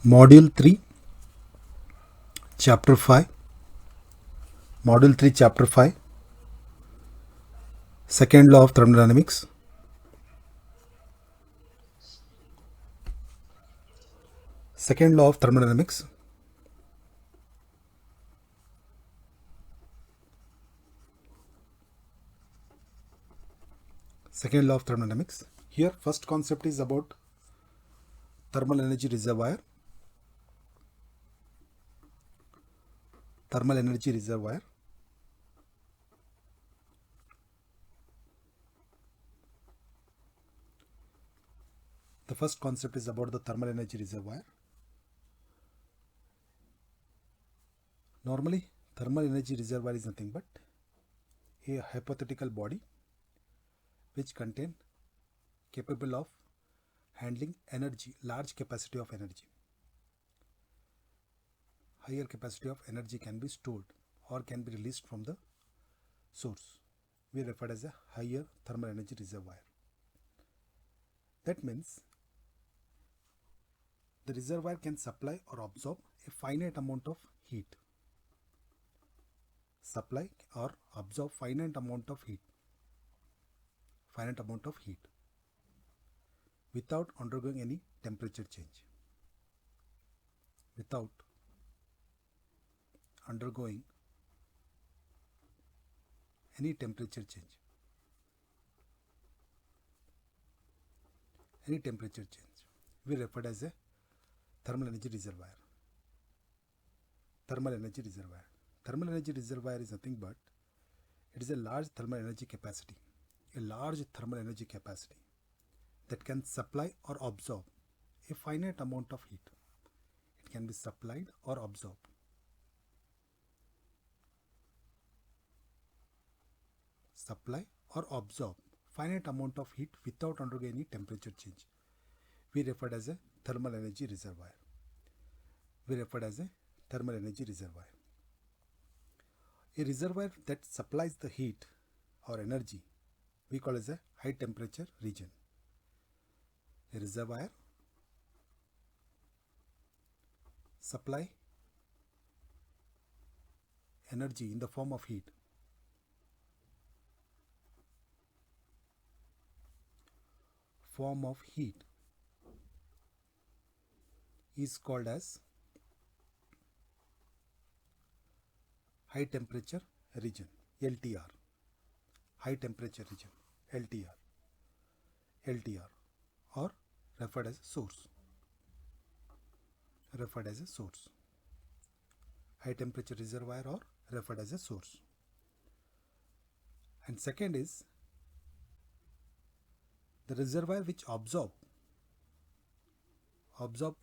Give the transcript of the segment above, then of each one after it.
Module 3, Chapter 5. Module 3, Chapter 5. Second law of thermodynamics. Second law of thermodynamics. Second law of thermodynamics. Here, first concept is about thermal energy reservoir. Thermal energy reservoir. The first concept is about the thermal energy reservoir. Normally, thermal energy reservoir is nothing but a hypothetical body which contain capable of handling energy, large capacity of energy. Higher capacity of energy can be stored or can be released from the source. We refer as a higher thermal energy reservoir. That means the reservoir can supply or absorb a finite amount of heat. Supply or absorb finite amount of heat. Finite amount of heat without undergoing any temperature change. Without undergoing any temperature change. Any temperature change. We refer as a thermal energy reservoir. Thermal energy reservoir. Thermal energy reservoir is nothing but it is a large thermal energy capacity. A large thermal energy capacity that can supply or absorb a finite amount of heat. It can be supplied or absorbed. Supply or absorb finite amount of heat without undergoing any temperature change. We refer as a thermal energy reservoir. We refer as a thermal energy reservoir. A reservoir that supplies the heat or energy we call as a high temperature region. A reservoir supply energy in the form of heat. Form of heat is called as high temperature region, LTR. High temperature region, LTR, or referred as source. Referred as a source. High temperature reservoir or referred as a source. And second is the reservoir which absorb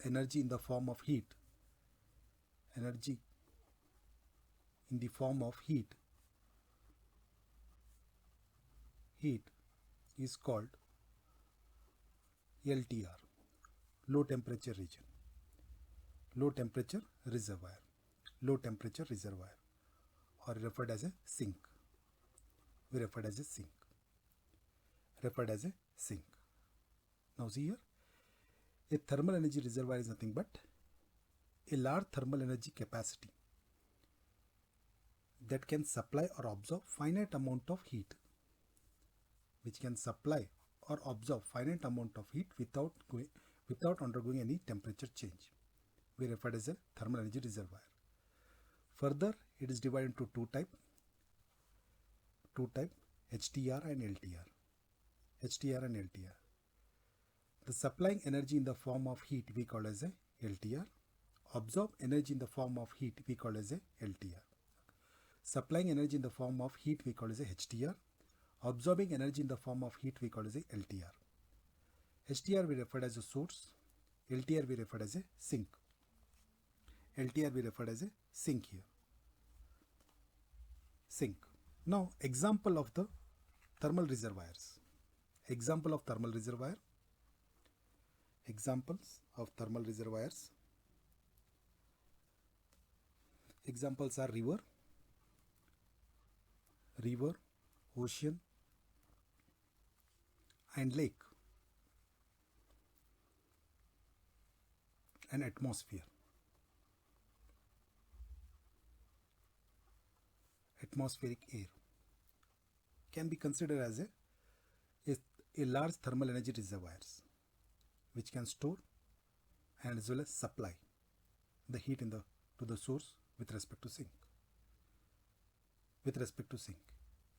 energy in the form of heat. Energy in the form of heat. Heat is called LTR, low temperature region. Low temperature reservoir. Low temperature reservoir or referred as a sink. We referred as a sink. Referred as a sink. Now see here, a thermal energy reservoir is nothing but a large thermal energy capacity that can supply or absorb finite amount of heat. Which can supply or absorb finite amount of heat without undergoing any temperature change. We refer as a thermal energy reservoir. Further, it is divided into two type, HTR and LTR. HTR and LTR. The supplying energy in the form of heat we call as a LTR. Absorb energy in the form of heat we call as a LTR. Supplying energy in the form of heat we call as a HTR. Absorbing energy in the form of heat we call as a LTR. HTR we refer as a source. LTR we refer as a sink. LTR we refer as a sink here. Sink. Now example of the thermal reservoirs. Example of thermal reservoir. Examples of thermal reservoirs. Examples are river, ocean, and lake. an atmosphere. Atmospheric air can be considered as a large thermal energy reservoirs which can store and as well as supply the heat to the source with respect to sink.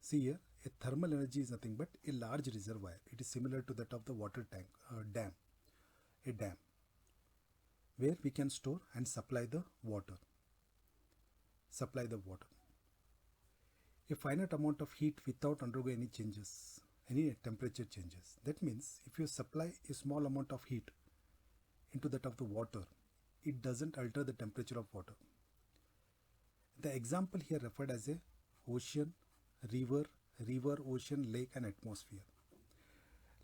See here, a thermal energy is nothing but a large reservoir. It is similar to that of the water tank, a dam, where we can store and supply the water. A finite amount of heat without undergoing any changes, any temperature changes. That means if you supply a small amount of heat into that of the water, it doesn't alter the temperature of water. The example here referred as a ocean, river, ocean, lake and atmosphere.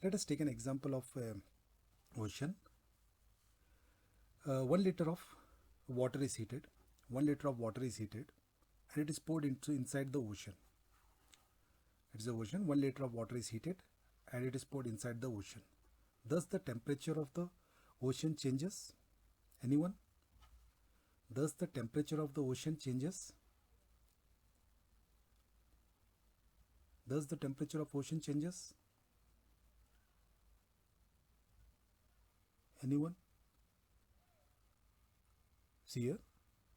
Let us take an example of ocean. 1 liter of water is heated. 1 liter of water is heated and it is poured inside the ocean. It is the ocean. 1 liter of water is heated and it is poured inside the ocean. Thus the temperature of the ocean changes. Anyone? Thus the temperature of the ocean changes. Thus the temperature of ocean changes. Anyone? See here,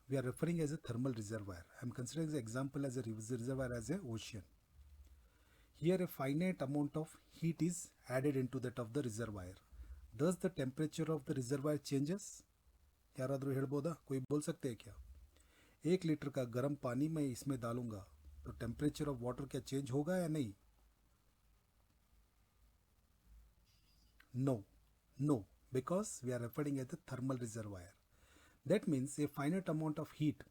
we are referring as a thermal reservoir. I am considering the example as a reservoir as a ocean. Here a finite amount of heat is added into that of the reservoir. Thus the temperature of the reservoir changes. याराद्रो हेळबोदा कोई बोल सकते हैं क्या? 1 litre का गर्म पानी मैं इसमें डालूंगा तो टेम्परेचर ऑफ वाटर क्या चेंज होगा या नहीं? No, because we are referring as the thermal reservoir. That means a finite amount of heat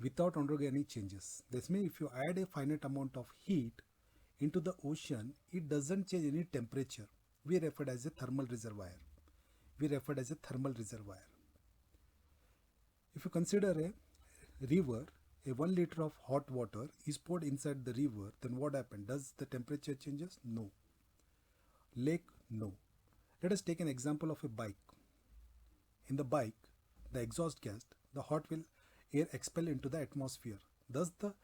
without undergoing any changes. This means if you add a finite amount of heat into the ocean, it doesn't change any temperature. We refer as a thermal reservoir. If you consider a river, a 1 liter of hot water is poured inside the river, then what happens? Does the temperature changes? No. Lake? No. Let us take an example of a bike. In the bike, the exhaust gas, the hot air expel into the atmosphere. Does the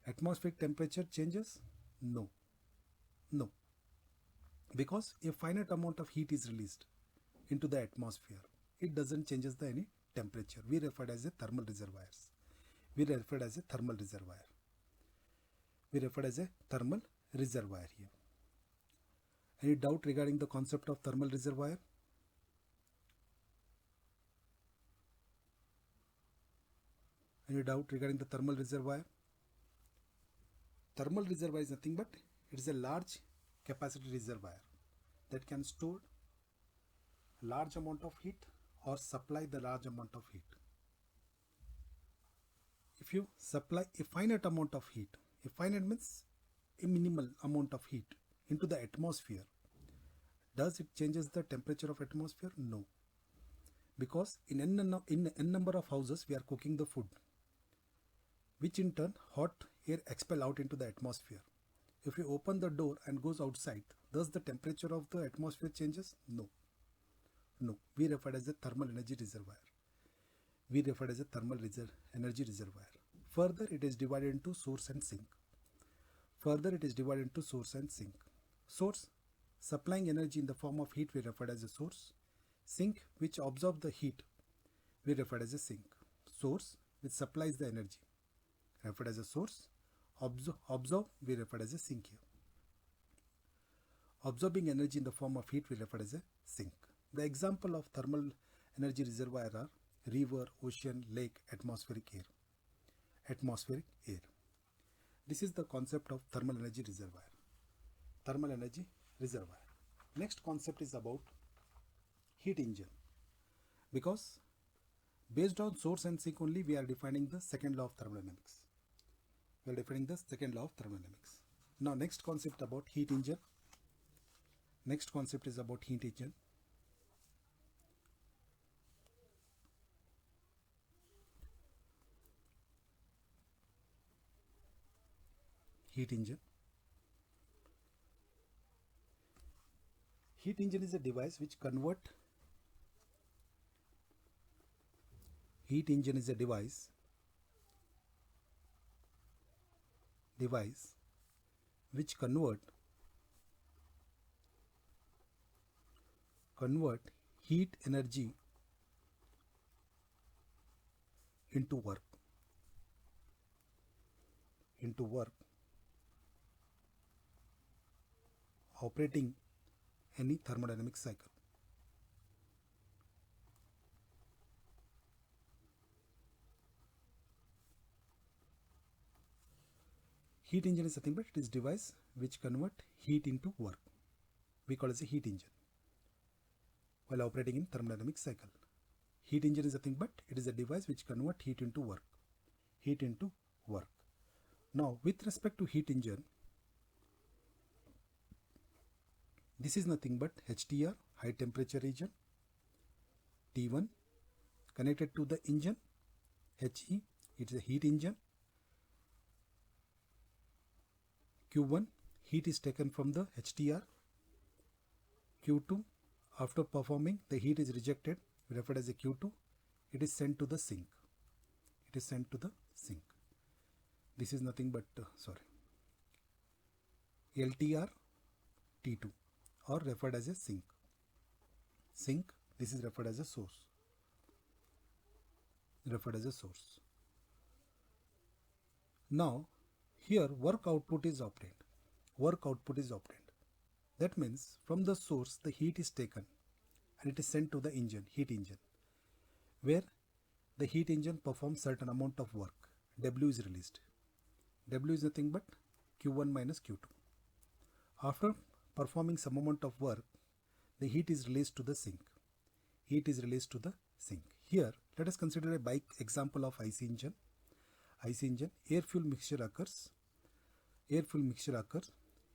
atmospheric temperature changes? No. Because a finite amount of heat is released into the atmosphere. It doesn't changes any temperature. We refer as a thermal reservoirs. We refer as a thermal reservoir here. Any doubt regarding the concept of thermal reservoir? Any doubt regarding the thermal reservoir? Thermal reservoir is nothing but it is a large capacity reservoir that can store large amount of heat or supply the large amount of heat. If you supply a finite amount of heat, a finite means a minimal amount of heat into the atmosphere, does it changes the temperature of atmosphere? No. Because in n number of houses we are cooking the food, which in turn hot air expel out into the atmosphere. If you open the door and goes outside, does the temperature of the atmosphere changes? No. We refer as a thermal energy reservoir. Further, it is divided into source and sink. Source, supplying energy in the form of heat, we refer as a source. Sink, which absorbs the heat, we refer as a sink. Source, which supplies the energy, referred as a source. Absorb, we refer as a sink here. Absorbing energy in the form of heat, we refer as a sink. The example of thermal energy reservoir are river, ocean, lake, atmospheric air. This is the concept of thermal energy reservoir. Next concept is about heat engine. Because based on source and sink only, we are defining the second law of thermodynamics. Now next concept about heat engine. Next concept is about heat engine. Heat engine is a device which convert Heat engine is a device which convert heat energy into work operating any thermodynamic cycle. Heat engine is nothing but it is device which convert heat into work. We call it as a heat engine while operating in thermodynamic cycle. Heat engine is nothing but it is a device which convert heat into work. Now with respect to heat engine, this is nothing but HTR, high temperature region, T1 connected to the engine, HE, it is a heat engine, Q1, heat is taken from the HTR, Q2, after performing the heat is rejected, referred as a Q2, it is sent to the sink. This is nothing but, LTR T2 or referred as a sink. This is referred as a source. Now, here work output is obtained. That means from the source the heat is taken and it is sent to the heat engine, where the heat engine performs certain amount of work. W is released. W is nothing but Q1 minus Q2. After performing some amount of work, the heat is released to the sink. Here, let us consider a bike example of IC engine. Air fuel mixture occurs.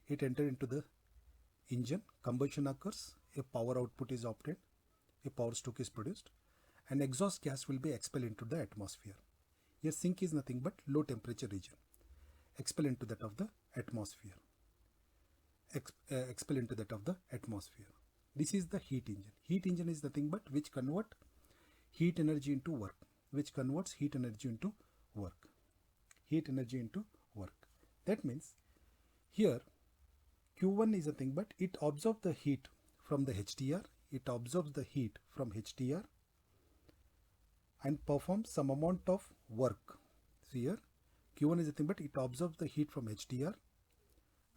It enters into the engine. Combustion occurs. A power output is obtained. A power stroke is produced. And exhaust gas will be expelled into the atmosphere. Here, sink is nothing but low temperature region. Expel into that of the atmosphere. This is the heat engine. Heat engine is nothing but which converts heat energy into work. That means here Q1 is nothing but it absorbs the heat from the HTR. And performs some amount of work. So here Q1 is nothing but it absorbs the heat from HTR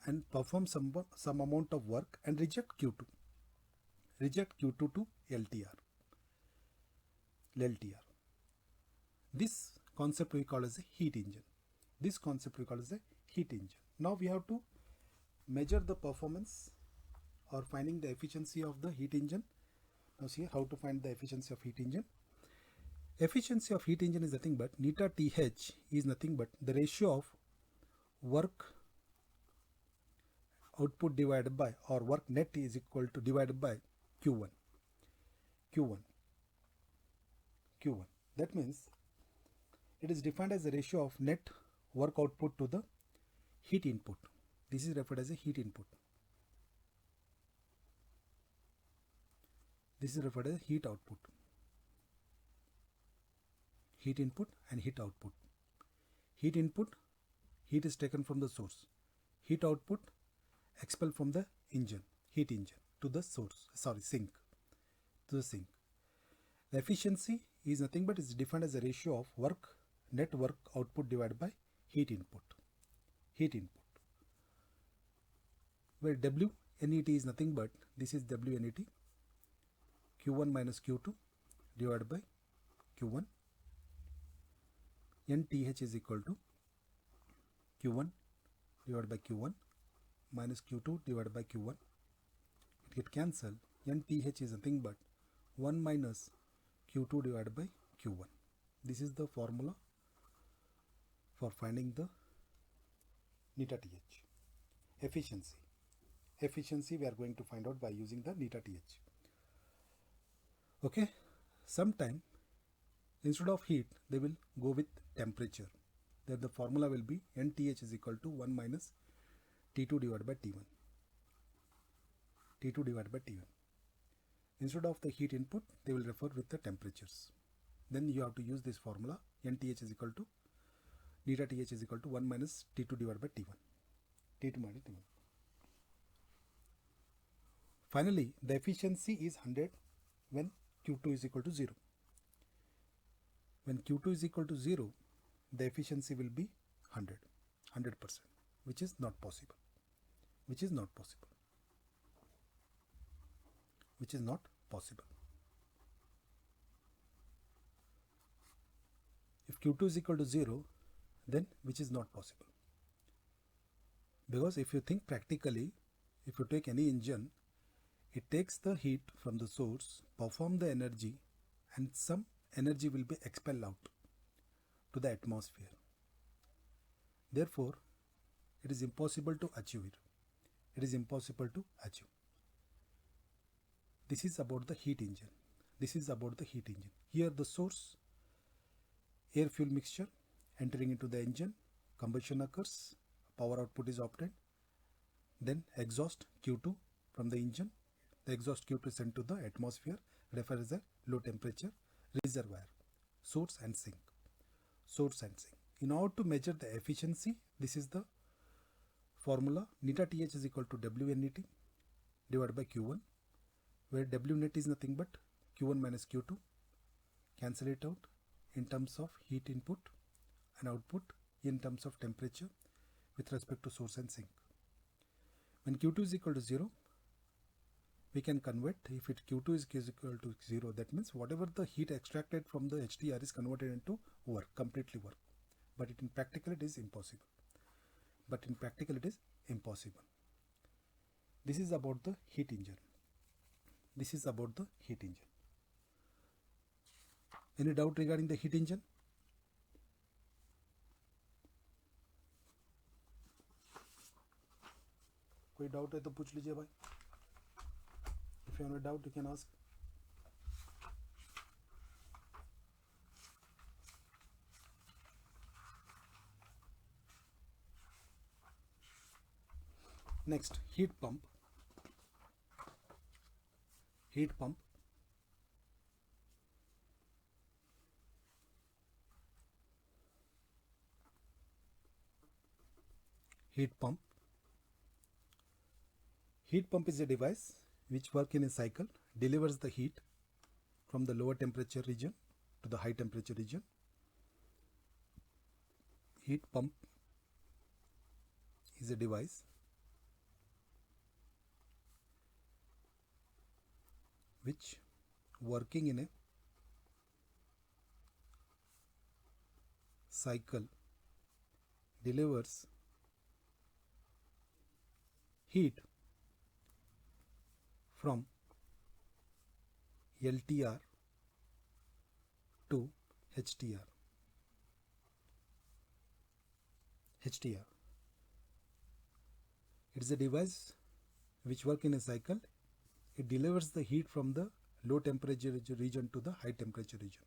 and performs some amount of work and reject Q2 to LTR. This concept we call as a heat engine. Now we have to measure the performance or finding the efficiency of the heat engine. Now see how to find the efficiency of heat engine. Efficiency of heat engine is nothing but neta TH is nothing but the ratio of work output divided by or work net is equal to divided by Q1. That means it is defined as the ratio of net work output to the heat input. This is referred as a heat input. This is referred as heat output. Heat input and heat output. Heat input, heat is taken from the source. Heat output, expelled from the engine, heat engine to the sink. The efficiency is nothing but is defined as a ratio of net work output divided by heat input. Where W net is nothing but this is W net, Q1 minus Q2 divided by Q1. NTH is equal to Q1 divided by Q1 minus Q2 divided by Q1. It get cancelled. NTH is nothing but 1 minus Q2 divided by Q1. This is the formula for finding the neta TH. Efficiency we are going to find out by using the neta TH. Okay. Sometime instead of heat they will go with temperature. Then the formula will be NTH is equal to 1 minus T2 divided by T1. Instead of the heat input they will refer with the temperatures. then you have to use this formula. NTH is equal to neta TH is equal to 1 minus T2 divided by T1. T2 minus T1. Finally, the efficiency is 100 when Q2 is equal to 0. When Q2 is equal to 0, the efficiency will be 100%, which is not possible. Which is not possible. Which is not possible. If Q2 is equal to 0, then which is not possible. Because if you think practically, if you take any engine, it takes the heat from the source, perform the energy, and some energy will be expelled out to the atmosphere. Therefore, it is impossible to achieve it. It is impossible to achieve. This is about the heat engine. This is about the heat engine. Here the source, air fuel mixture entering into the engine, combustion occurs, power output is obtained, then exhaust Q2 from the engine. The exhaust Q2 is sent to the atmosphere, referred as a low temperature reservoir, source and sink. Source and sink. In order to measure the efficiency, this is the formula. Neta TH is equal to W net divided by Q1, where W net is nothing but Q1 minus Q2. Cancel it out in terms of heat input and output in terms of temperature with respect to source and sink. When Q2 is equal to 0, we can convert. If it Q2 is equal to 0, that means whatever the heat extracted from the HDR is converted into work, completely work. But in practical it is impossible. This is about the heat engine. Any doubt regarding the heat engine? कोई doubt है तो पूछ लीजिए भाई. If you have a doubt, you can ask. Next, heat pump. Heat pump. Heat pump. Heat pump is a device which works in a cycle, delivers the heat from the lower temperature region to the high temperature region. Heat pump is a device which working in a cycle delivers heat from LTR to HTR. HTR. It is a device which works in a cycle. It delivers the heat from the low temperature region to the high temperature region.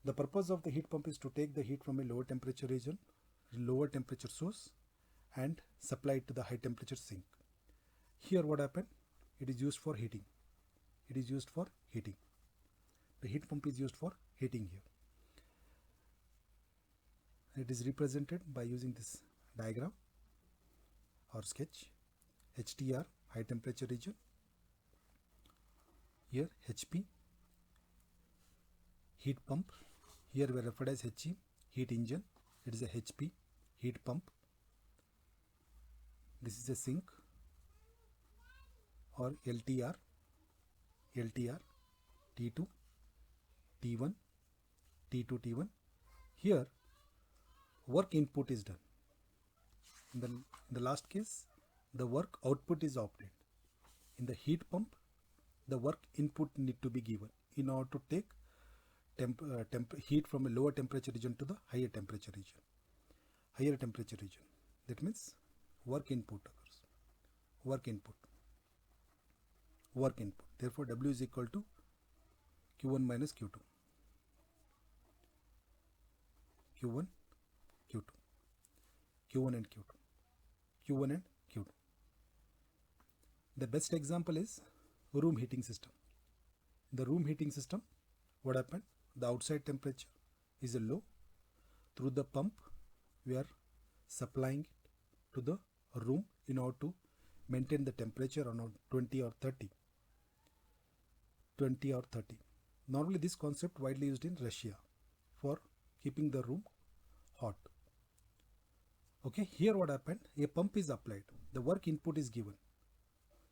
The purpose of the heat pump is to take the heat from a lower temperature region, lower temperature source, and supply it to the high temperature sink. Here what happened? It is used for heating. The heat pump is used for heating here. It is represented by using this diagram or sketch. HTR, high temperature region. Here HP, heat pump. Here we are referred as HE, heat engine. It is a HP, heat pump. This is a sink or LTR, T2, T1, T2, T1. Here work input is done. In the last case, the work output is obtained. In the heat pump, the work input need to be given in order to take heat from a lower temperature region to the higher temperature region. That means work input occurs. Work input. Therefore, W is equal to Q1 minus Q2. Q1 and Q2. The best example is room heating system. the room heating system, what happened? The outside temperature is low. Through the pump, we are supplying it to the room in order to maintain the temperature around 20 or 30. Normally this concept widely used in Russia for keeping the room hot. Okay, here what happened? A pump is applied. The work input is given.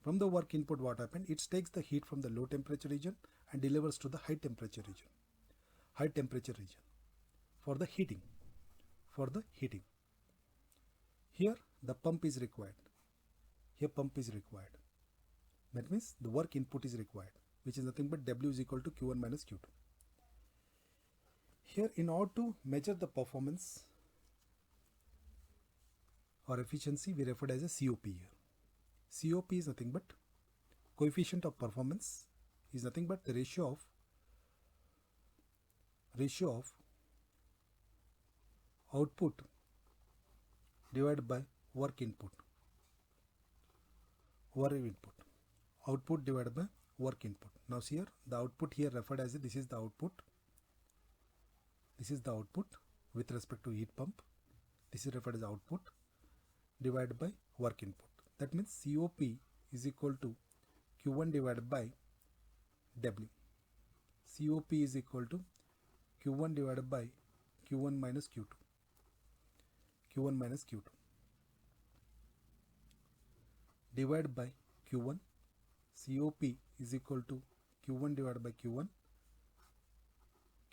From the work input, what happened? It takes the heat from the low temperature region and delivers to the high temperature region. For the heating. Here the pump is required. That means the work input is required, which is nothing but W is equal to Q1 minus Q2. Here, in order to measure the performance or efficiency, we refer to as a COP here. COP is nothing but coefficient of performance, is nothing but the ratio of output divided by work input. Output divided by work input. Now see here, the output here referred as this is the output. This is the output with respect to heat pump. This is referred as output divided by work input. That means COP is equal to Q1 divided by W. COP is equal to Q1 divided by Q1 minus Q2. Divided by Q1. COP is equal to Q1 divided by Q1.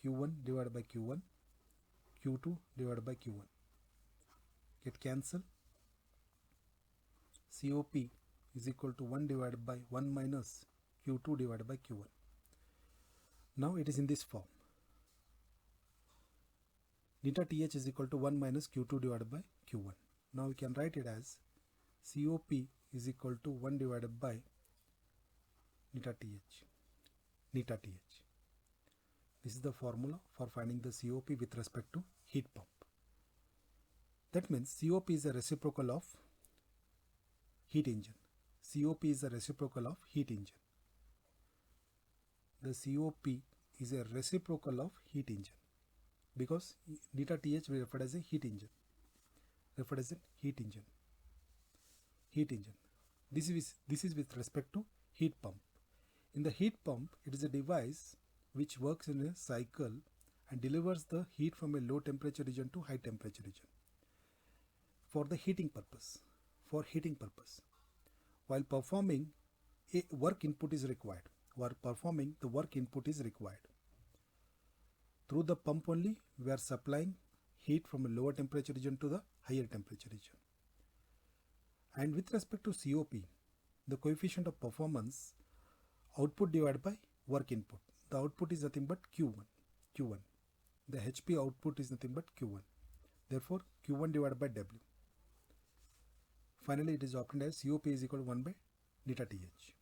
Q1 divided by Q1. Q2 divided by Q1. Get cancel. COP is equal to 1 divided by 1 minus Q2 divided by Q1. Now it is in this form. Neta TH is equal to 1 minus Q2 divided by Q1. Now we can write it as COP is equal to 1 divided by neta TH. This is the formula for finding the COP with respect to heat pump. That means COP is a reciprocal of heat engine. The COP is a reciprocal of heat engine. Because neta TH we refer as a heat engine. This is with respect to heat pump. In the heat pump, it is a device which works in a cycle and delivers the heat from a low temperature region to high temperature region for the heating purpose. While performing, a work input is required. Through the pump only, we are supplying heat from a lower temperature region to the higher temperature region. And with respect to COP, the coefficient of performance, output divided by work input. The output is nothing but Q1. The HP output is nothing but Q1. Therefore, Q1 divided by W. Finally, it is obtained as COP is equal to 1 by neta TH.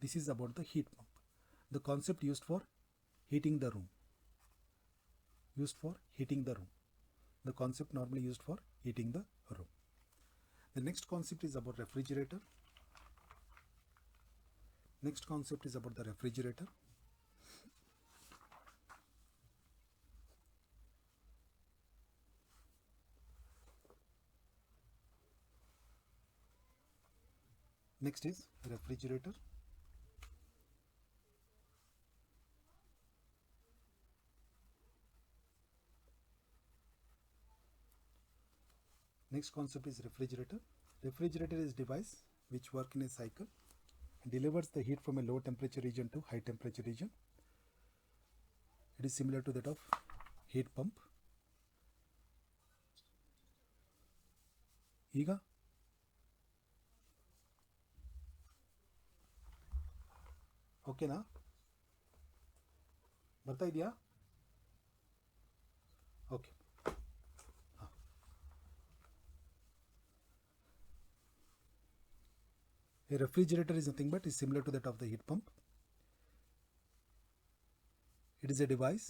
This is about the heat pump. The concept used for heating the room. The concept normally used for heating the room. The next concept is about refrigerator. Next concept is about the refrigerator. Next is refrigerator. Next concept is refrigerator. Refrigerator is device which work in a cycle and delivers the heat from a low temperature region to high temperature region. It is similar to that of heat pump. ಈಗ ಓಕೆನಾ? ಬರ್ತಾ ಇದೆಯಾ? Okay. A refrigerator is nothing but is similar to that of the heat pump. It is a device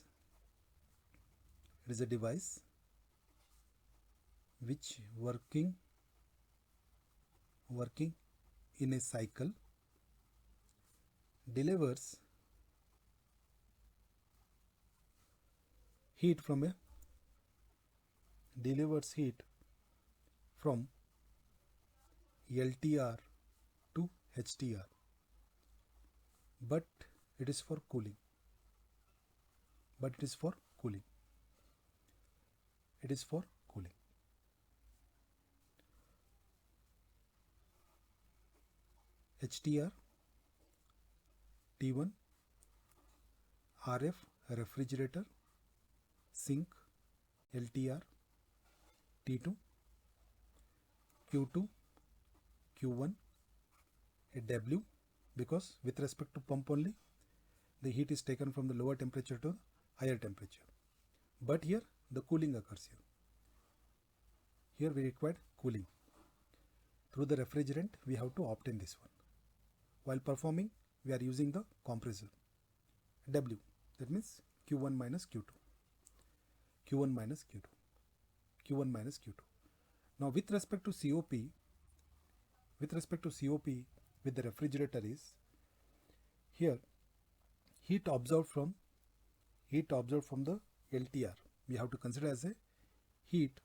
which working in a cycle delivers heat from LTR to HTR, but it is for cooling. HTR T1 RF refrigerator sink, LTR T2 Q2 Q1 a W, because with respect to pump only the heat is taken from the lower temperature to higher temperature, but here the cooling occurs here we require cooling. Through the refrigerant we have to obtain this one. While performing we are using the compressor W, that means Q1 minus Q2. Now with respect to COP with the refrigerator is here heat absorbed from the LTR. We have to consider as a heat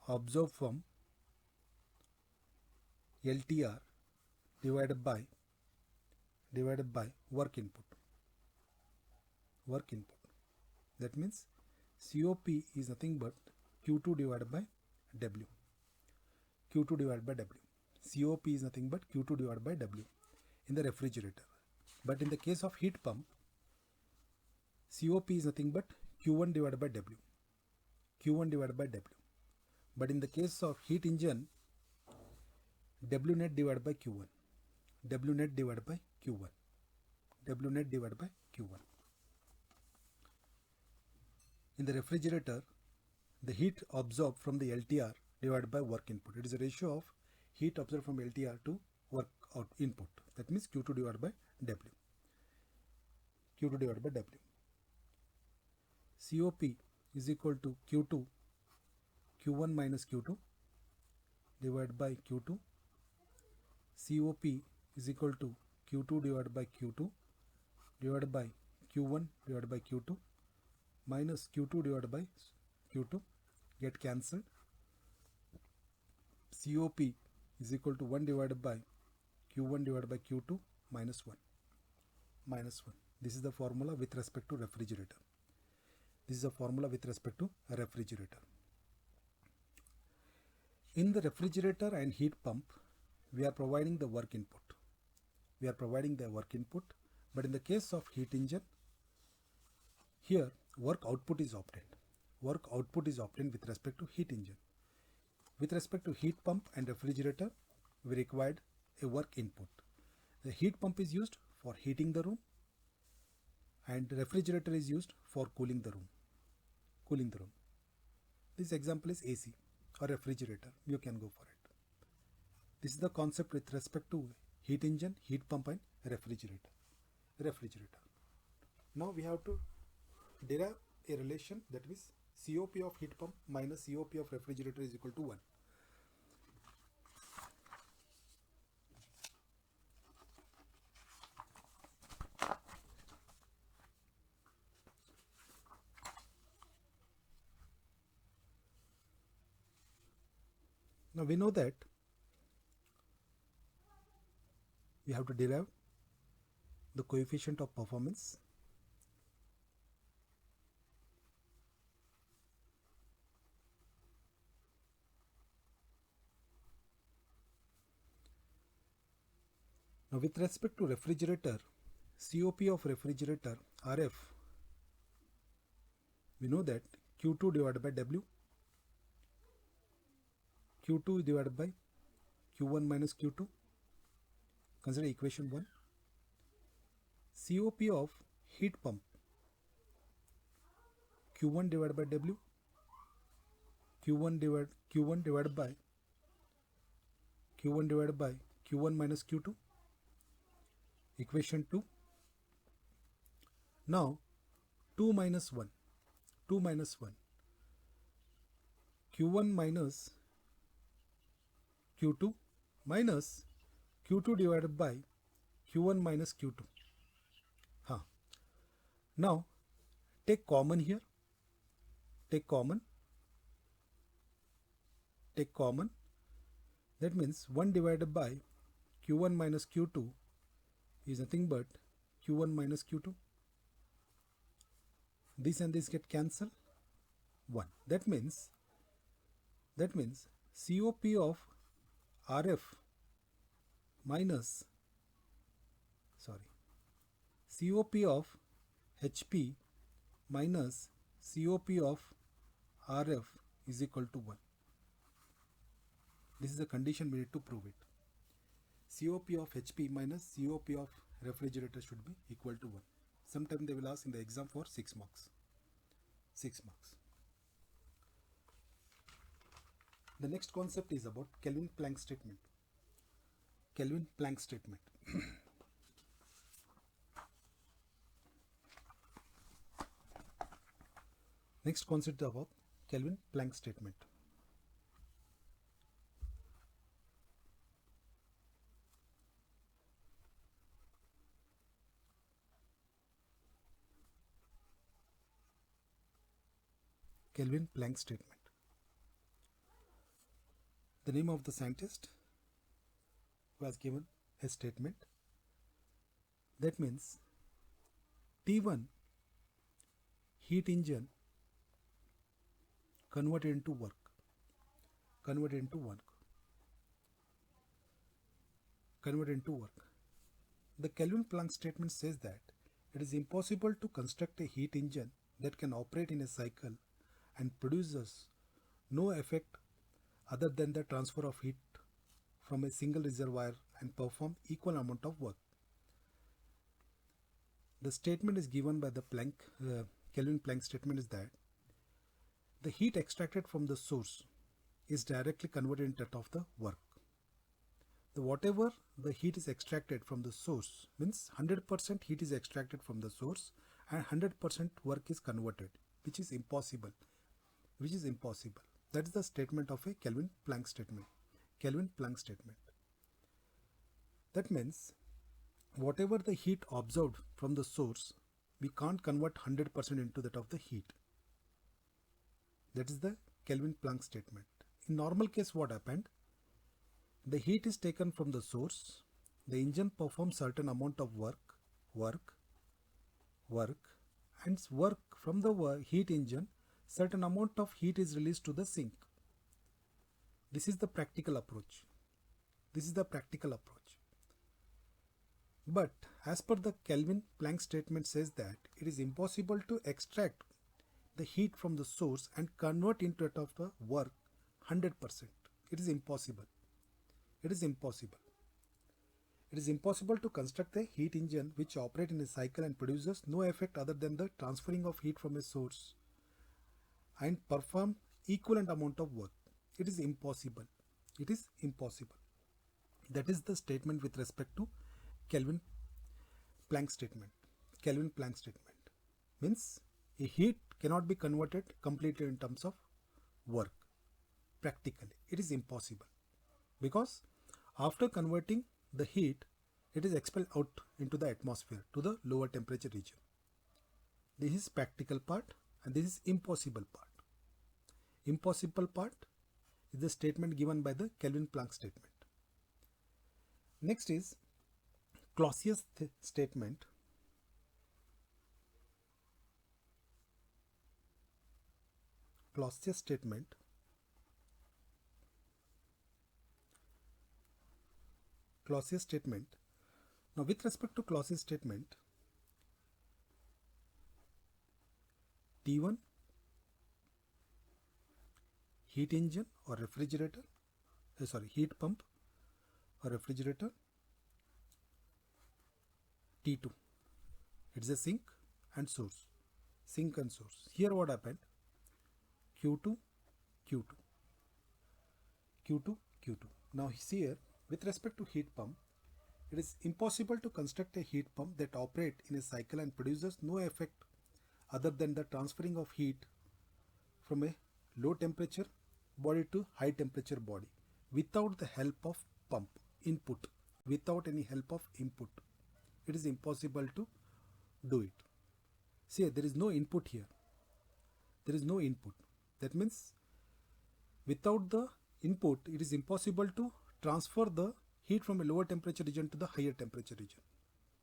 absorbed from LTR divided by work input. That means COP is nothing but Q2 divided by W. COP is nothing but Q2 divided by W in the refrigerator. But in the case of heat pump, COP is nothing but Q1 divided by W. But in the case of heat engine, W net divided by Q1. In the refrigerator, the heat absorbed from the LTR divided by work input. It is a ratio of heat absorbed from LTR to work out input. That means Q2 divided by W. COP is equal to Q1 minus Q2 divided by Q2. COP is equal to Q2 divided by Q2 divided by Q1 divided by Q2 minus Q2 divided by Q2, get cancelled. COP is equal to 1 divided by Q1 divided by Q2 minus 1. This is the formula with respect to refrigerator. In the refrigerator and heat pump, we are providing the work input. But in the case of heat engine, here work output is obtained. With respect to heat engine. With respect to heat pump and refrigerator, we required a work input. The heat pump is used for heating the room and the refrigerator is used for cooling the room. This example is AC or refrigerator. You can go for it. This is the concept with respect to heat engine, heat pump and refrigerator. Now we have to derive a relation, that is COP of heat pump minus COP of refrigerator is equal to 1. Now we know that we have to derive the coefficient of performance . Now with respect to refrigerator, COP of refrigerator RF, we know that Q2 divided by W, Q2 divided by Q1 minus Q2. Consider equation 1. COP of heat pump, Q1 divided by W, Q1 divided by Q1 minus Q2. Equation 2. Now 2 minus 1. Q1 minus Q2 minus Q2 divided by Q1 minus Q2. Huh. Now take common here. Take common. Take common. That means 1 divided by Q1 minus Q2 is nothing but Q1 minus Q2. This and this get cancelled. 1. That means COP of RF minus COP of HP minus COP of RF is equal to 1. This is the condition we need to prove it. COP of HP minus COP of refrigerator should be equal to 1. Sometime they will ask in the exam for 6 marks. 6 marks. The next concept is about Kelvin-Planck statement. Kelvin-Planck statement. Next concept is about Kelvin-Planck statement. Kelvin-Planck statement. The name of the scientist who has given a statement. That means T1 heat engine converted into work. The Kelvin-Planck statement says that it is impossible to construct a heat engine that can operate in a cycle and produces no effect other than the transfer of heat from a single reservoir and perform equal amount of work. The statement is given by the Kelvin-Planck statement is that the heat extracted from the source is directly converted into that of the work. Whatever the heat is extracted from the source means 100% heat is extracted from the source and 100% work is converted, which is impossible. That is the statement of a Kelvin-Planck statement. That means whatever the heat absorbed from the source, we can't convert 100% into that of the heat. That is the Kelvin-Planck statement. In normal case, what happened? The heat is taken from the source. The engine performs certain amount of work, and work from the heat engine. Certain amount of heat is released to the sink. This is the practical approach. But as per the Kelvin-Planck statement says that it is impossible to extract the heat from the source and convert into it of the work 100%. It is impossible. It is impossible to construct a heat engine which operates in a cycle and produces no effect other than the transferring of heat from a source and perform equivalent amount of work. It is impossible. That is the statement with respect to Kelvin-Planck statement. Means a heat cannot be converted completely in terms of work. Practically, it is impossible because after converting the heat, it is expelled out into the atmosphere to the lower temperature region. This is practical part and this is impossible part. Impossible part is the statement given by the Kelvin-Planck statement. Next is Clausius statement. Clausius statement. Now with respect to Clausius statement, T1 heat engine or refrigerator, heat pump or refrigerator. T2, it's a sink and source. Here what happened? Q2. Now here, with respect to heat pump, it is impossible to construct a heat pump that operates in a cycle and produces no effect other than the transferring of heat from a low temperature body to high temperature body without the help of pump input, without any help of input. it is impossible to do it. See, there is no input here. There is no input. That means without the input, it is impossible to transfer the heat from a lower temperature region to the higher temperature region.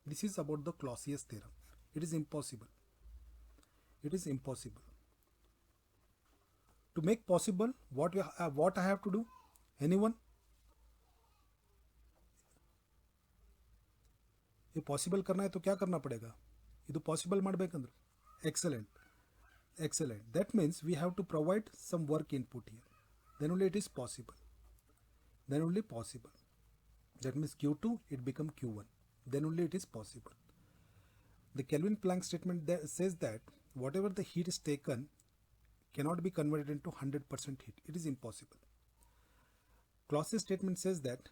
This is about the Clausius theorem. It is impossible. It is impossible. To make possible, what I have to do? Anyone? ये possible करना है तो क्या करना पड़ेगा? ये तो possible ಮಾಡಬೇಕಂದ್ರೆ excellent. That means we have to provide some work input here. Then only it is possible. That means Q2 it become Q1. Then only it is possible. The Kelvin-Planck statement says that whatever the heat is taken cannot be converted into 100% heat. It is impossible. Clausius statement says that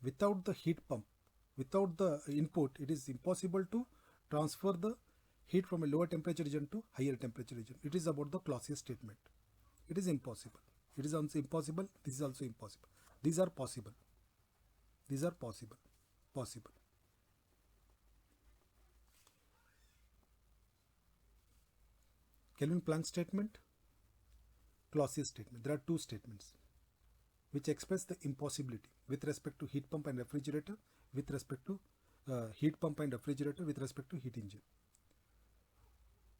without the heat pump, without the input, it is impossible to transfer the heat from a lower temperature region to higher temperature region. It is about the Clausius statement. It is impossible. It is also impossible. This is also impossible. These are possible. These are possible. Kelvin-Planck statement, Clausius statement. There are two statements which express the impossibility with respect to heat pump and refrigerator, with respect to heat pump and refrigerator, with respect to heat engine.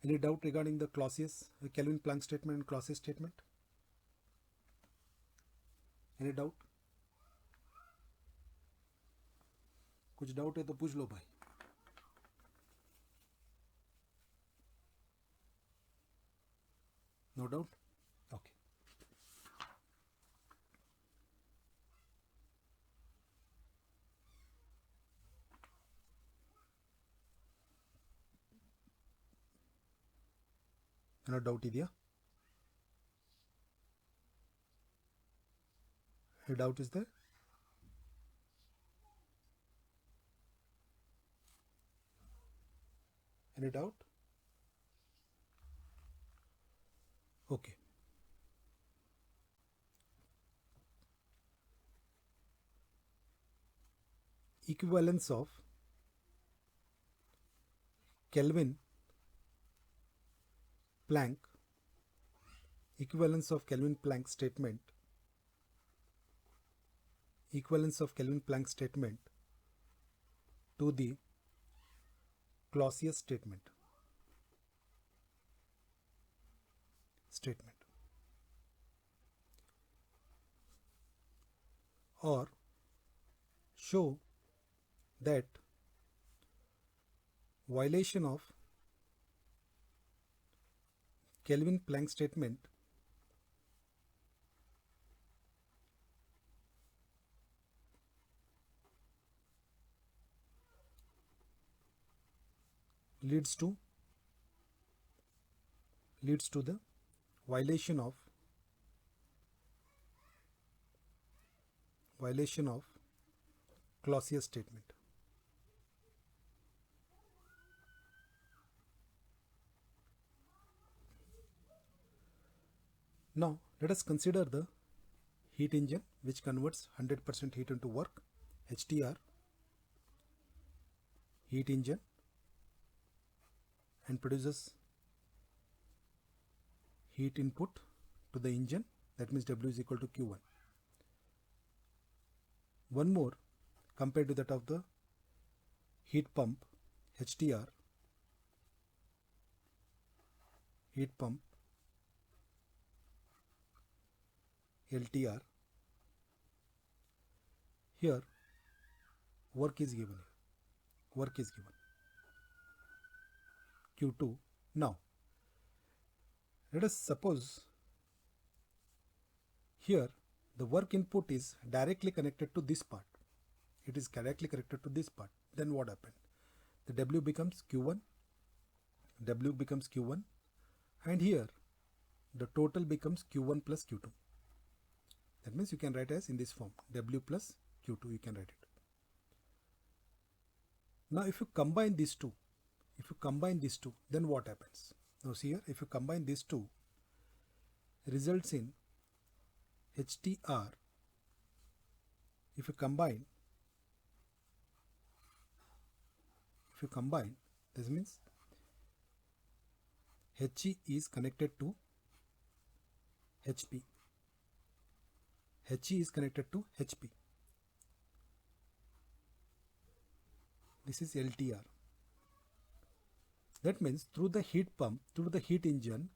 Any doubt regarding the Clausius, Kelvin-Planck statement and Clausius statement? Any doubt? कुछ doubt है तो पूछ लो भाई. No doubt? Okay. ಏನೋ doubt ಇದೆಯಾ? Any doubt is there? Any doubt? Okay. Equivalence of Kelvin-Planck, equivalence of Kelvin-Planck statement, equivalence of Kelvin-Planck statement to the Clausius statement. Or show that violation of Kelvin-Planck statement leads to the violation of Clausius statement. Now let us consider the heat engine which converts 100% heat into work, HTR, heat engine, and produces heat input to the engine, that means W is equal to Q1. One more compared to that of the heat pump, HTR, heat pump, LTR. Here work is given. Q2. Now let us suppose here the work input is directly connected to this part. It is directly connected to this part. Then what happened? The W becomes Q1, and here the total becomes Q1 plus Q2. That means you can write as in this form, W plus Q2, you can write it. Now if you combine these two, then what happens? Now see here, if you combine these two, results in HTR. If you combine if you combine, this means He is connected to HP. He is connected to HP. This is LTR. That means through the heat pump, through the heat engine,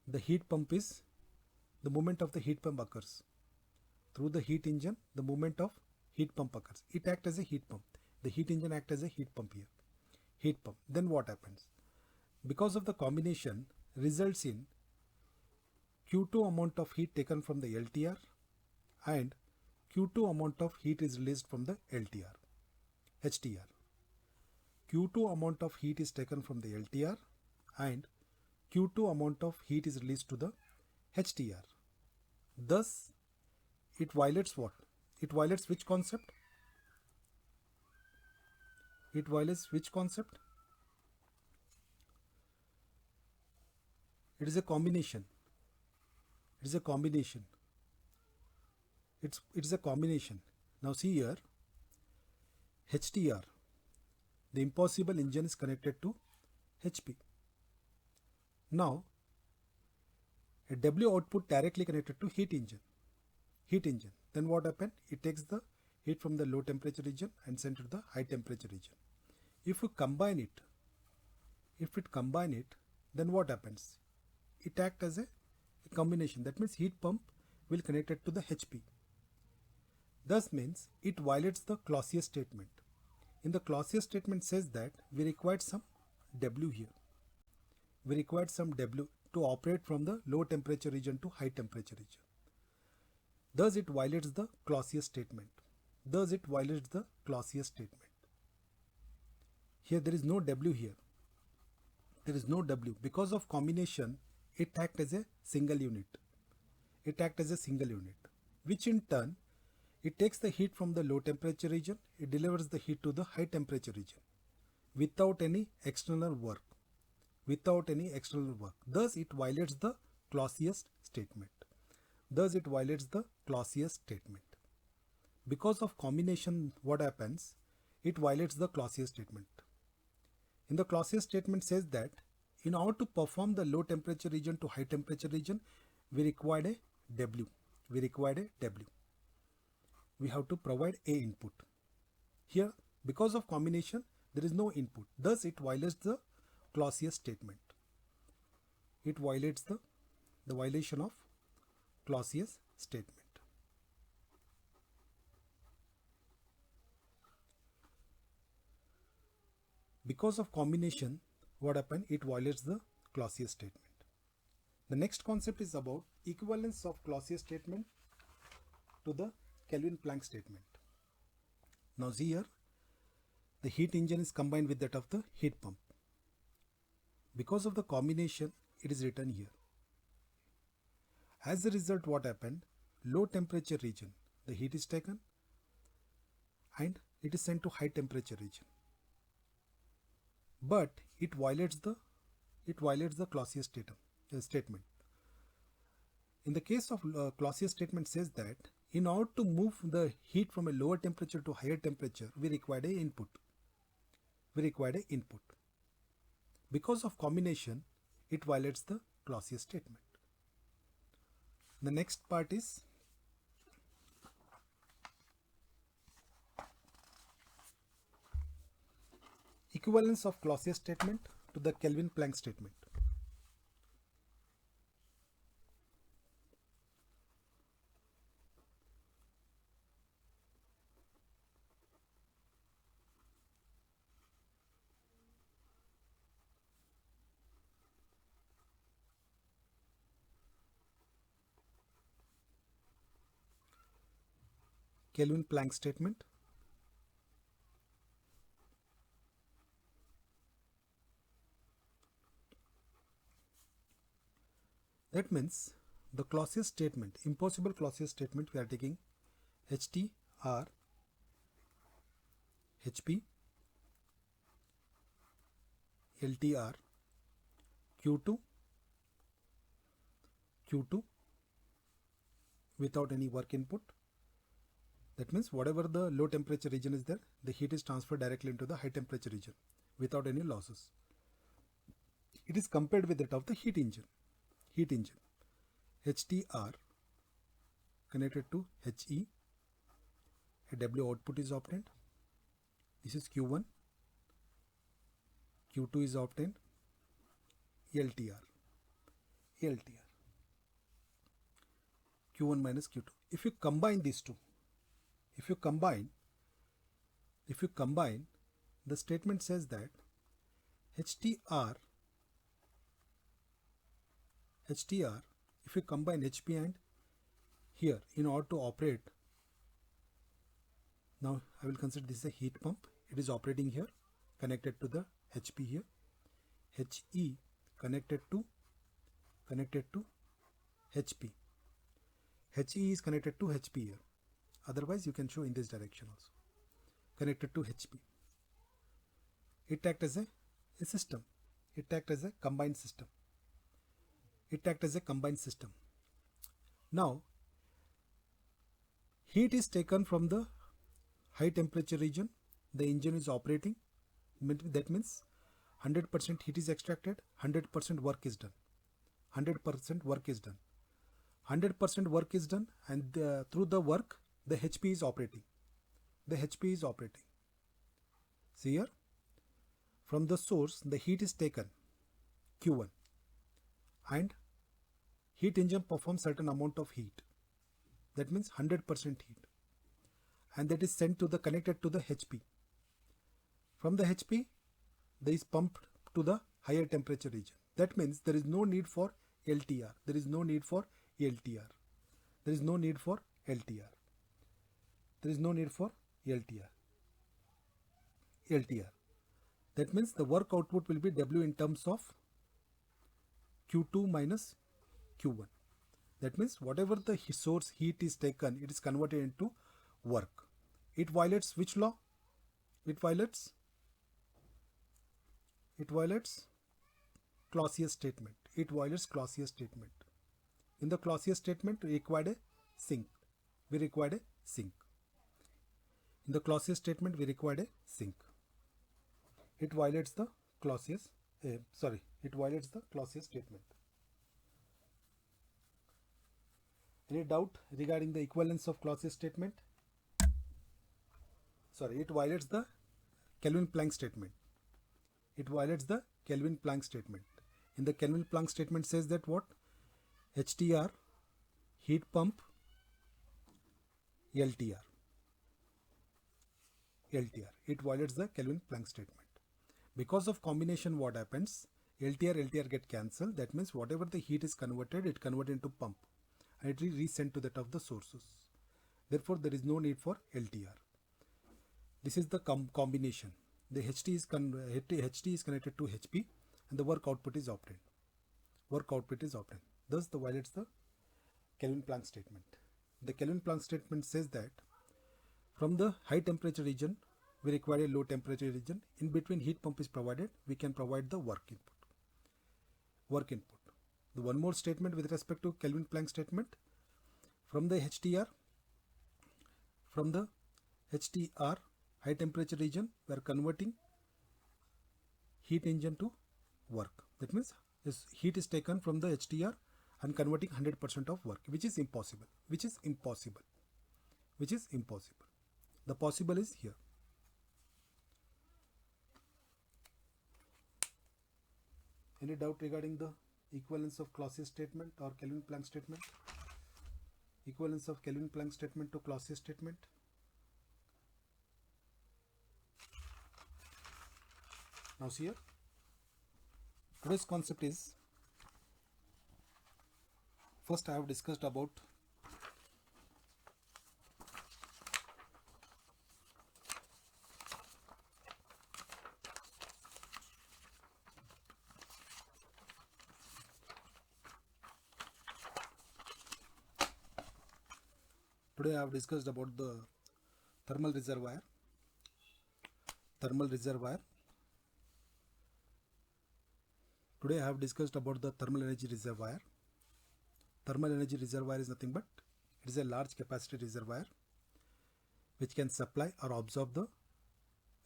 the heat pump is, the movement of the heat pump occurs. Through the heat engine, the movement of heat pump occurs. It acts as a heat pump. The heat engine acts as a heat pump here. Heat pump. Then what happens? Because of the combination results in Q2 amount of heat taken from the LTR and Q2 amount of heat is released from the LTR, HTR. Q2 amount of heat is taken from the LTR and Q2 amount of heat is released to the HTR. Thus, it violates what? It violates which concept? It violates which concept? It is a combination. It is a combination. It is a combination. Now see here, HTR, the impossible engine is connected to HP. Now, a W output directly connected to heat engine. Heat engine. Then what happened? It takes the heat from the low temperature region and sent to the high temperature region. If you combine it, then what happens? It acts as a combination. That means heat pump will connect it to the HP. Thus means it violates the Clausius statement. In the Clausius statement says that we required some W here. We required some W to operate from the low temperature region to high temperature region. Thus it violates the Clausius statement. Thus it violates the Clausius statement. Here there is no W here. There is no W. Because of combination, it acts as a single unit. It acts as a single unit, which in turn, it takes the heat from the low temperature region, it delivers the heat to the high temperature region without any external work. Without any external work. Thus it violates the Clausius statement. Thus it violates the Clausius statement. Because of combination, what happens? It violates the Clausius statement. In the Clausius statement says that in order to perform the low temperature region to high temperature region, we required a W. We required a W. We have to provide a input. Here, because of combination, there is no input. Thus, it violates the Clausius statement. It violates the violation of Clausius statement. Because of combination, what happened? It violates the Clausius statement. The next concept is about equivalence of Clausius statement to the Kelvin-Planck statement. Now see here, the heat engine is combined with that of the heat pump. Because of the combination, it is written here. As a result, what happened? Low temperature region, the heat is taken and it is sent to high temperature region. But it violates the Clausius statement. In the case of Clausius statement says that in order to move the heat from a lower temperature to higher temperature, we required an input. We required an input. Because of combination, it violates the Clausius statement. The next part is equivalence of Clausius statement to the Kelvin-Planck statement. Kelvin-Planck statement. That means the Clausius statement, impossible Clausius statement, we are taking HTR, HP, LTR, Q2 without any work input. That means whatever the low temperature region is there, the heat is transferred directly into the high temperature region without any losses. It is compared with that of the heat engine. HTR connected to HE, a W output is obtained. This is Q1, Q2 is obtained, LTR, Q1 minus Q2. If you combine these two, if you combine, the statement says that HTR, if you combine HP and here in order to operate, now I will consider this a heat pump. It is operating here, connected to the HP here. HE connected to HP. HE is connected to HP here. Otherwise, you can show in this direction also. Connected to HP. It acts as a system. It acts as a combined system. Now, heat is taken from the high temperature region. The engine is operating. That means 100% heat is extracted, 100% work is done. 100% work is done. And through the work, the HP is operating. See here, from the source, the heat is taken, Q1, and heat engine performs certain amount of heat. That means 100% heat, and that is sent to the connected to the HP. From the HP, there is pumped to the higher temperature region. That means there is no need for LTR. There is no need for LTR. That means the work output will be W in terms of Q2 minus Q1. That means whatever the source heat is taken, it is converted into work. It violates which law? It violates Clausius statement. In the Clausius statement, we required a sink. In the Clausius statement, we required a sink. It violates the Clausius statement. Any doubt regarding the equivalence of Clausius statement? It violates the Kelvin-Planck statement. In the Kelvin-Planck statement says that what? HTR, heat pump, LTR. It violates the Kelvin-Planck statement. Because of combination, what happens? LTR get cancelled. That means whatever the heat is converted, it converted into pump, and it is resent to that of the sources. Therefore, there is no need for LTR. This is the combination. The HT is connected to HP, and the work output is obtained. Thus, the violates the Kelvin-Planck statement. The Kelvin-Planck statement says that from the high temperature region, we require a low temperature region. In between, heat pump is provided. We can provide the work input. The one more statement with respect to Kelvin-Planck statement. From the HTR high temperature region, we are converting heat engine to work. That means this heat is taken from the HTR and converting 100% of work, which is impossible. The possible is here. Any doubt regarding the equivalence of Clausius statement or Kelvin-Planck statement? Equivalence of Kelvin-Planck statement to Clausius statement. Now see here, today's concept is, first I have discussed about the thermal reservoir. Today I have discussed about the thermal energy reservoir. Thermal energy reservoir is nothing but it is a large capacity reservoir which can supply or absorb the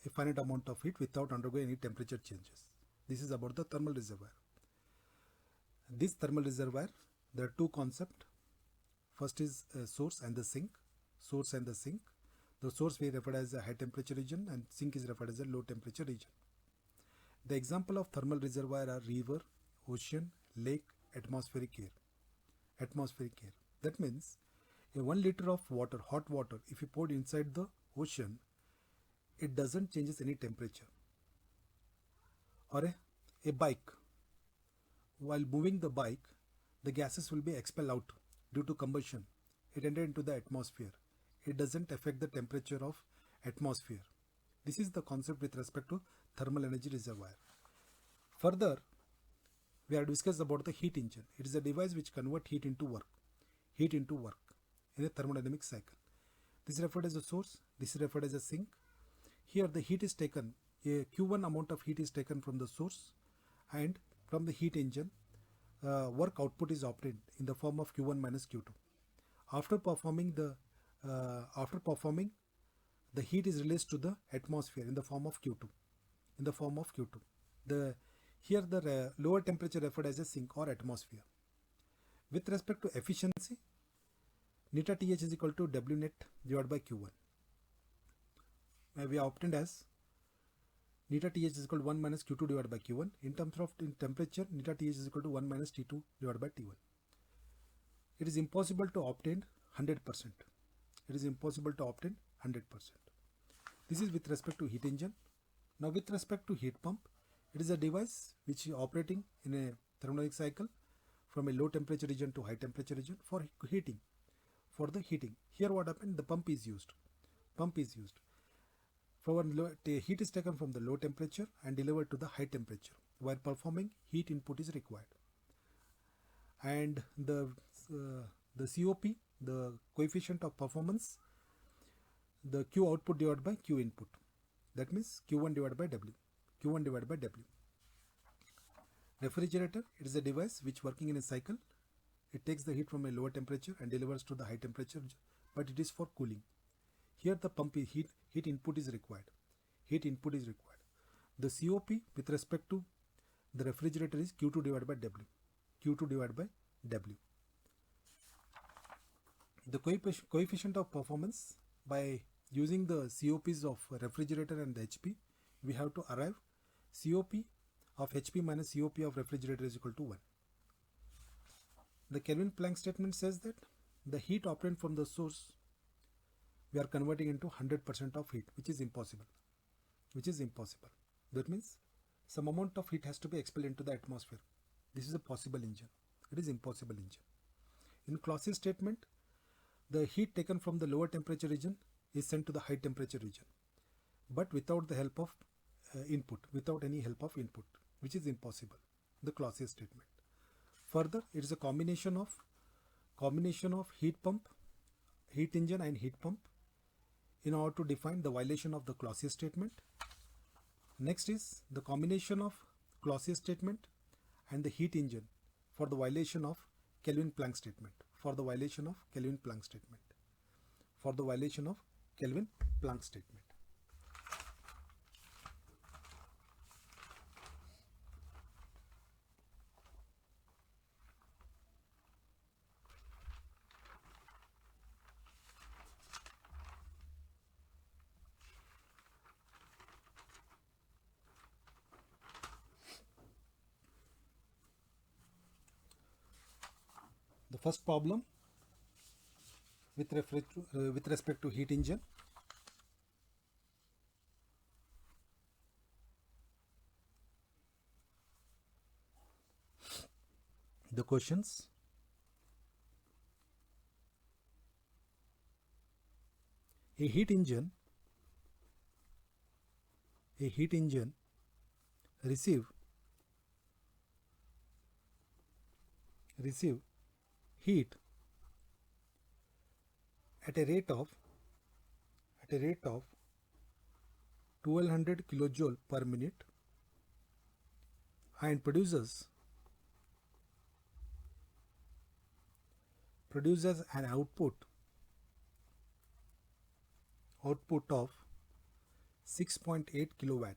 a finite amount of heat without undergoing any temperature changes. This is about the thermal reservoir. This thermal reservoir, there are two concepts. First is source and the sink. Source and the sink. The source we refer as a high temperature region and sink is referred as a low temperature region. The example of thermal reservoir are river, ocean, lake, atmospheric air. Atmospheric air. That means a 1 liter of water, hot water, if you pour inside the ocean, it doesn't changes any temperature. Or a bike, while moving the bike, the gases will be expelled out due to combustion. It entered into the atmosphere. It doesn't affect the temperature of atmosphere. This is the concept with respect to thermal energy reservoir. Further, we have discussed about the heat engine. It is a device which converts heat into work. Heat into work in a thermodynamic cycle. This is referred as a source. This is referred as a sink. Here the heat is taken. A Q1 amount of heat is taken from the source, and from the heat engine, work output is obtained in the form of Q1 minus Q2. After performing, the heat is released to the atmosphere in the form of Q2. Here the lower temperature referred as a sink or atmosphere. With respect to efficiency, neta TH is equal to W net divided by Q1. We are obtained as neta TH is equal to 1 minus Q2 divided by Q1. In terms of temperature, neta TH is equal to 1 minus T2 divided by T1. It is impossible to obtain 100%. It is impossible to obtain 100%. This is with respect to heat engine. Now with respect to heat pump, it is a device which is operating in a thermodynamic cycle from a low temperature region to high temperature region for heating. For the heating. Here what happened? The pump is used. Heat is taken from the low temperature and delivered to the high temperature. While performing, heat input is required. And the COP, the coefficient of performance, the Q output divided by Q input. That means Q1 divided by W. Refrigerator, it is a device which working in a cycle. It takes the heat from a lower temperature and delivers to the high temperature, but it is for cooling. Here the pump is heat input is required. The COP with respect to the refrigerator is Q2 divided by W. The coefficient of performance, by using the COPs of refrigerator and the HP, we have to arrive COP of HP minus COP of refrigerator is equal to 1. The Kelvin-Planck statement says that the heat obtained from the source we are converting into 100% of heat, which is impossible. That means some amount of heat has to be expelled into the atmosphere. This is a possible engine. It is impossible engine. In Clausius statement, the heat taken from the lower temperature region is sent to the high temperature region, but without the help of without any help of input, which is impossible. The Clausius statement. Further, it is a combination of heat pump, heat engine and heat pump in order to define the violation of the Clausius statement. Next is the combination of Clausius statement and the heat engine for the violation of Kelvin-Planck statement. The first problem with respect to heat engine. The questions. A heat engine receive heat at a rate of 1200 kilojoule per minute and produces an output of 6.8 kilowatt.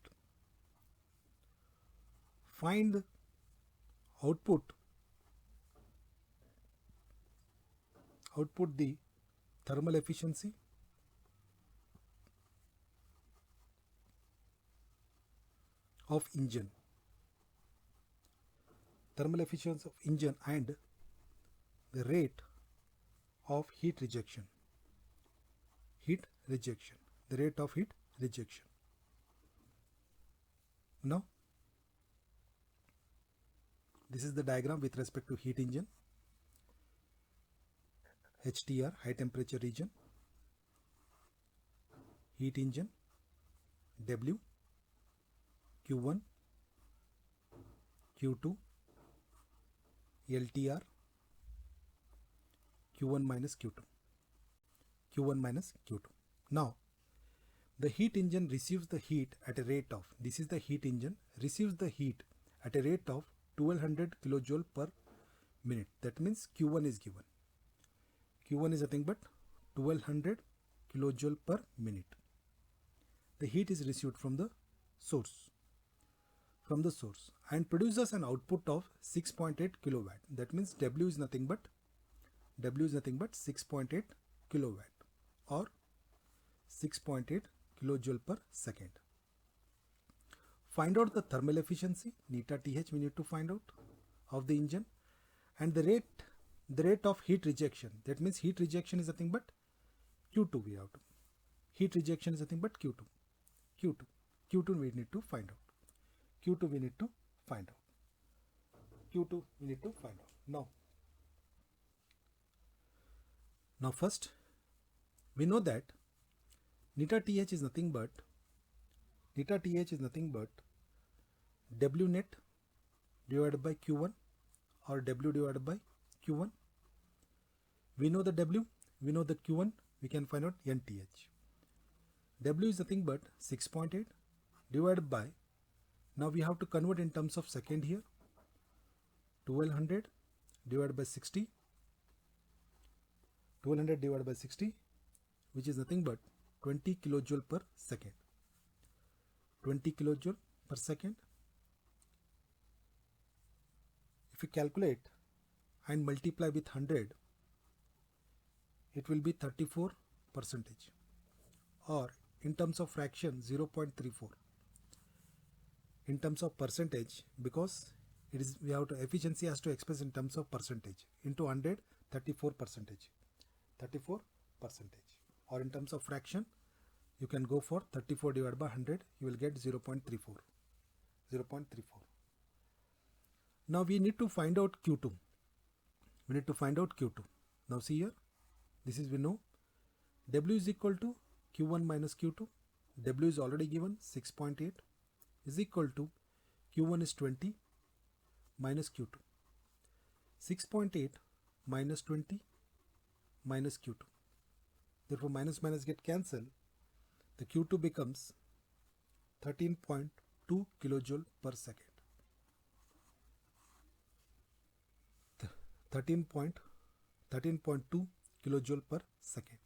Find output the thermal efficiency of engine, thermal efficiency of engine and the rate of heat rejection, the rate of heat rejection. Now this is the diagram with respect to heat engine, HTR, high temperature region, heat engine, W, Q1, Q2, LTR, Q1 minus Q2, Q1 minus Q2. Now the heat engine receives the heat at a rate of, this is the heat engine, receives the heat at a rate of 1200 kilojoule per minute. That means Q1 is given. Q1 is nothing but 1200 kilojoule per minute. The heat is received from the source, and produces an output of 6.8 kilowatt. That means W is nothing but 6.8 kilowatt or 6.8 kilojoule per second. Find out the thermal efficiency, neta TH we need to find out, of the engine, and the rate of heat rejection. That means heat rejection is nothing but Q2 we have to. Heat rejection is nothing but Q2 we need to find out. Q2 we need to find out. Now first we know that neta TH is nothing but W net divided by Q1 or W divided by Q1. We know the W, we know the Q1, we can find out NTH. W is nothing but 6.8 divided by, now we have to convert in terms of second here, 1200 divided by 60, which is nothing but 20 kilojoule per second. 20 kilojoule per second. If you calculate and multiply with 100, it will be 34%, or in terms of fraction 0.34. In terms of percentage, because it is, we have to, efficiency has to express in terms of percentage, into 100, 34%, or in terms of fraction you can go for 34 divided by 100, you will get 0.34. Now we need to find out Q2. Now see here, this is, we know W is equal to Q1 minus Q2. W is already given, 6.8 is equal to Q1 is 20 minus Q2. 6.8 minus 20 minus Q2. Therefore minus get cancelled. The Q2 becomes 13.2 kilojoule per second. 13.2 kilojoule per second.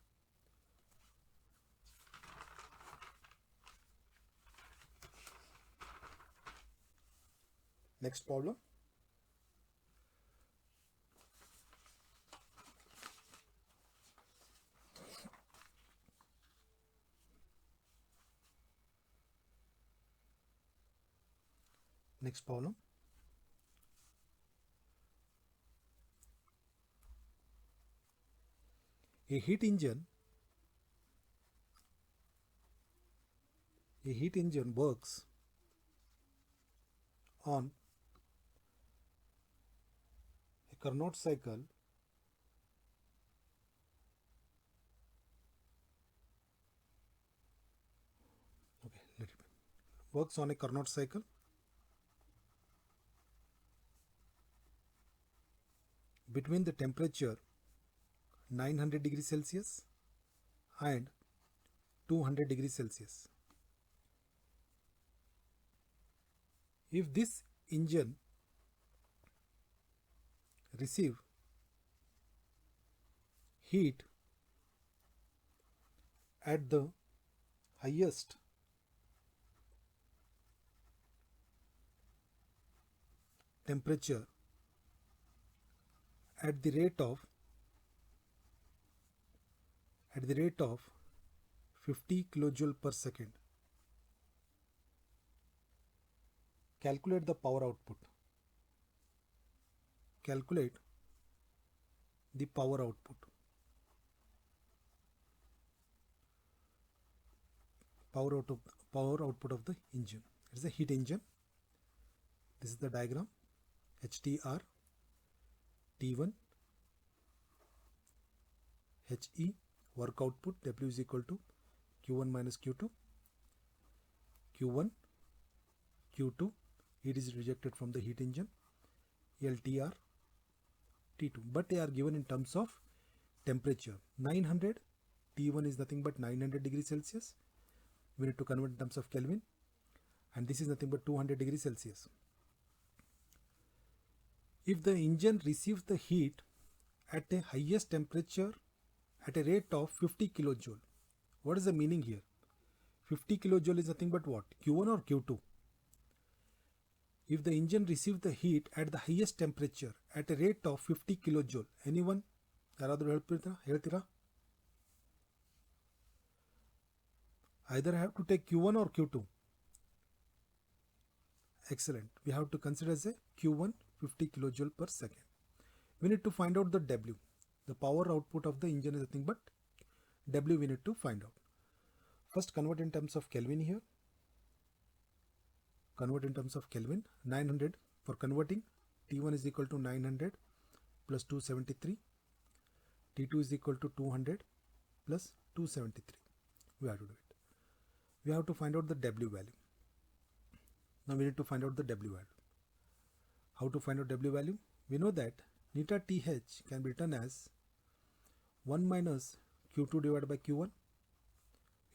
Next problem. A heat engine works on a Carnot cycle between the temperature 900 degrees Celsius and 200 degrees Celsius. If this engine receive heat at the highest temperature at the rate of 50 kilojoule per second. Calculate the power output. Calculate the power output. Power output of the engine. It is a heat engine. This is the diagram. HTR, T1, HE, work output, W is equal to Q1 minus Q2, Q1, Q2, heat is rejected from the heat engine, LTR, T2, but they are given in terms of temperature. 900, T1 is nothing but 900 degrees Celsius. We need to convert in terms of Kelvin, and this is nothing but 200 degrees Celsius. If the engine receives the heat at a highest temperature at a rate of 50 kilojoule, what is the meaning here? 50 kilojoule is nothing but what? Q1 or Q2? If the engine receives the heat at the highest temperature at a rate of 50 kilojoule, anyone? ಯಾರಾದರೂ ಹೇಳ್ತೀರಾ? Either have to take Q1 or Q2. Excellent. We have to consider as a Q1 50 kilojoule per second. We need to find out the W. The power output of the engine is nothing but W we need to find out. First convert in terms of Kelvin here. Convert in terms of Kelvin. 900 for converting. T1 is equal to 900 plus 273. T2 is equal to 200 plus 273. We have to do it. We have to find out the W value. Now we need to find out the W value. How to find out W value? We know that neta TH can be written as 1 minus Q2 divided by Q1.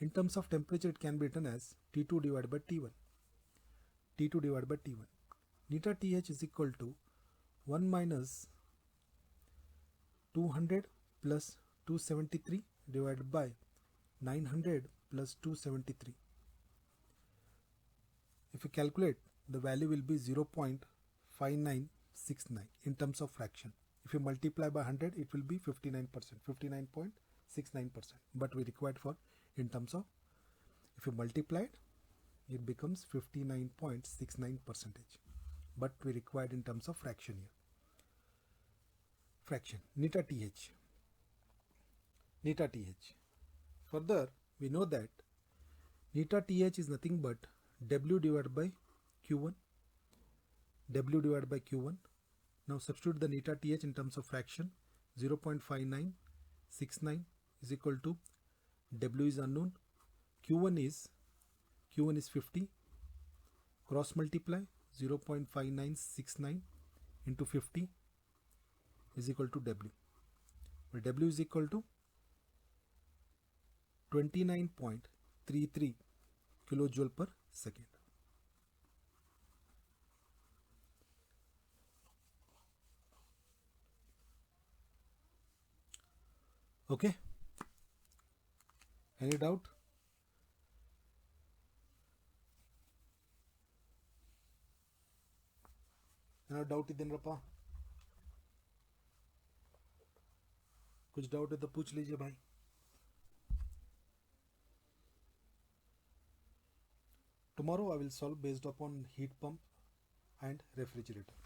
In terms of temperature, it can be written as T2 divided by T1. T2 divided by T1. Neta TH is equal to 1 minus 200 plus 273 divided by 900 plus 273. If you calculate, the value will be 0.5969 in terms of fraction. If you multiply by 100, it will be 59%, 59.69%. But we required for in terms of, if you multiply it, it becomes 59.69%. But we required in terms of fraction here. Fraction, neta TH. Neta TH. Further, we know that neta TH is nothing but W divided by Q1. W divided by Q1. Now substitute the neta TH in terms of fraction. 0.5969 is equal to W is unknown. Q1 is 50. Cross multiply 0.5969 into 50 is equal to W. Where W is equal to 29.33 kilojoule per second. Okay. Any doubt? ಏನಾದ್ರು doubt ಇದ್ದೇನಪ್ಪ? कुछ doubt है तो पूछ लीजिए भाई. Tomorrow I will solve based upon heat pump and refrigerator.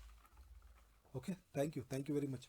Okay, thank you very much.